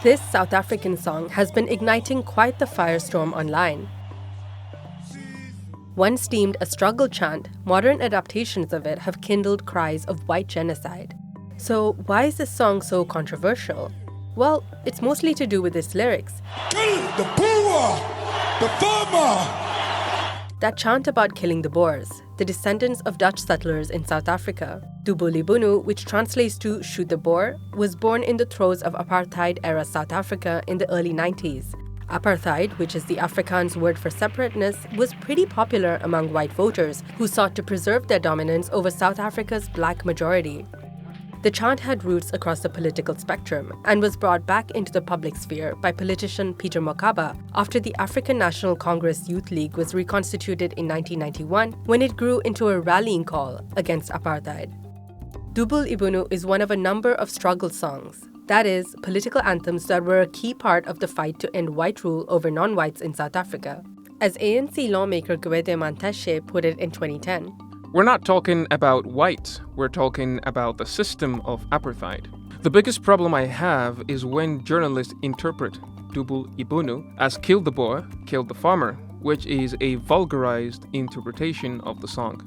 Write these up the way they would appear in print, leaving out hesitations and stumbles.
This South African song has been igniting quite the firestorm online. Once deemed a struggle chant, modern adaptations of it have kindled cries of white genocide. So why is this song so controversial? Well, it's mostly to do with its lyrics. Kill the Boer, the farmer! That chant about killing the Boers, the descendants of Dutch settlers in South Africa. Dubul, ibhunu, which translates to shoot the Boer, was born in the throes of apartheid-era South Africa in the early 90s. Apartheid, which is the Afrikaans word for separateness, was pretty popular among white voters who sought to preserve their dominance over South Africa's black majority. The chant had roots across the political spectrum and was brought back into the public sphere by politician Peter Mokaba after the African National Congress Youth League was reconstituted in 1991 when it grew into a rallying call against apartheid. Dubul ibhunu is one of a number of struggle songs, that is, political anthems that were a key part of the fight to end white rule over non-whites in South Africa. As ANC lawmaker Gwede Mantashe put it in 2010, "We're not talking about whites, we're talking about the system of apartheid. The biggest problem I have is when journalists interpret Dubul ibhunu as kill the Boer, kill the farmer, which is a vulgarized interpretation of the song."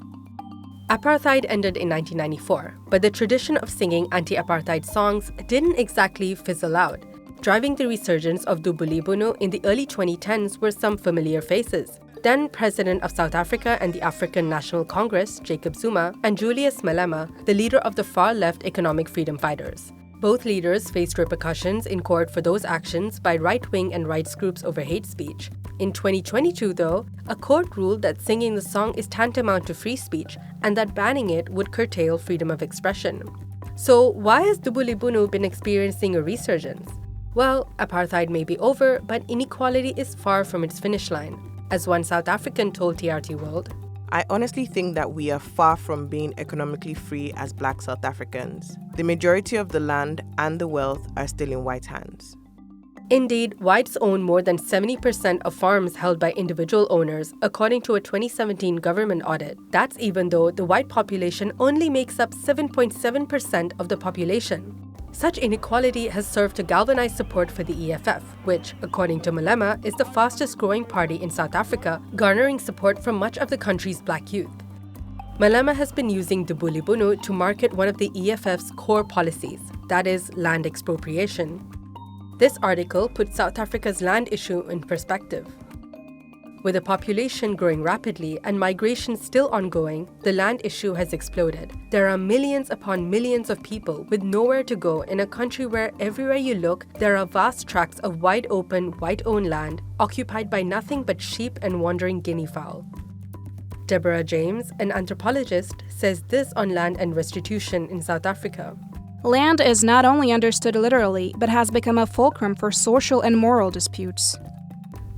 Apartheid ended in 1994, but the tradition of singing anti-apartheid songs didn't exactly fizzle out. Driving the resurgence of Dubul ibhunu in the early 2010s were some familiar faces. Then President of South Africa and the African National Congress, Jacob Zuma, and Julius Malema, the leader of the far-left economic freedom fighters. Both leaders faced repercussions in court for those actions by right-wing and rights groups over hate speech. In 2022, though, a court ruled that singing the song is tantamount to free speech and that banning it would curtail freedom of expression. So why has Dubul ibhunu been experiencing a resurgence? Well, apartheid may be over, but inequality is far from its finish line. As one South African told TRT World, "I honestly think that we are far from being economically free as Black South Africans. The majority of the land and the wealth are still in white hands." Indeed, whites own more than 70% of farms held by individual owners, according to a 2017 government audit. That's even though the white population only makes up 7.7% of the population. Such inequality has served to galvanize support for the EFF, which, according to Malema, is the fastest growing party in South Africa, garnering support from much of the country's black youth. Malema has been using Dubul ibhunu to market one of the EFF's core policies, that is, land expropriation. This article puts South Africa's land issue in perspective. With a population growing rapidly and migration still ongoing, the land issue has exploded. There are millions upon millions of people with nowhere to go in a country where everywhere you look, there are vast tracts of wide open, white-owned land occupied by nothing but sheep and wandering guinea fowl. Deborah James, an anthropologist, says this on land and restitution in South Africa. Land is not only understood literally, but has become a fulcrum for social and moral disputes.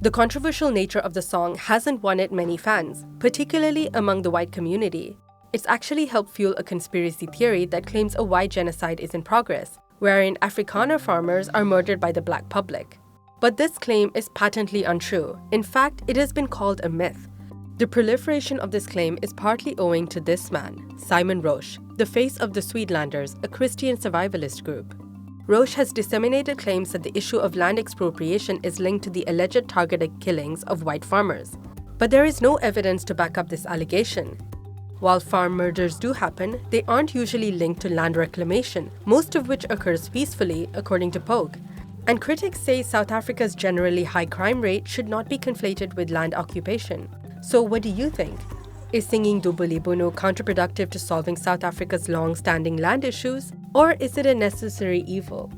The controversial nature of the song hasn't won it many fans, particularly among the white community. It's actually helped fuel a conspiracy theory that claims a white genocide is in progress, wherein Afrikaner farmers are murdered by the black public. But this claim is patently untrue. In fact, it has been called a myth. The proliferation of this claim is partly owing to this man, Simon Roche, the face of the Swedelanders, a Christian survivalist group. Roche has disseminated claims that the issue of land expropriation is linked to the alleged targeted killings of white farmers. But there is no evidence to back up this allegation. While farm murders do happen, they aren't usually linked to land reclamation, most of which occurs peacefully, according to Pogue. And critics say South Africa's generally high crime rate should not be conflated with land occupation. So what do you think? Is singing Dubul ibhunu counterproductive to solving South Africa's long-standing land issues? Or is it a necessary evil?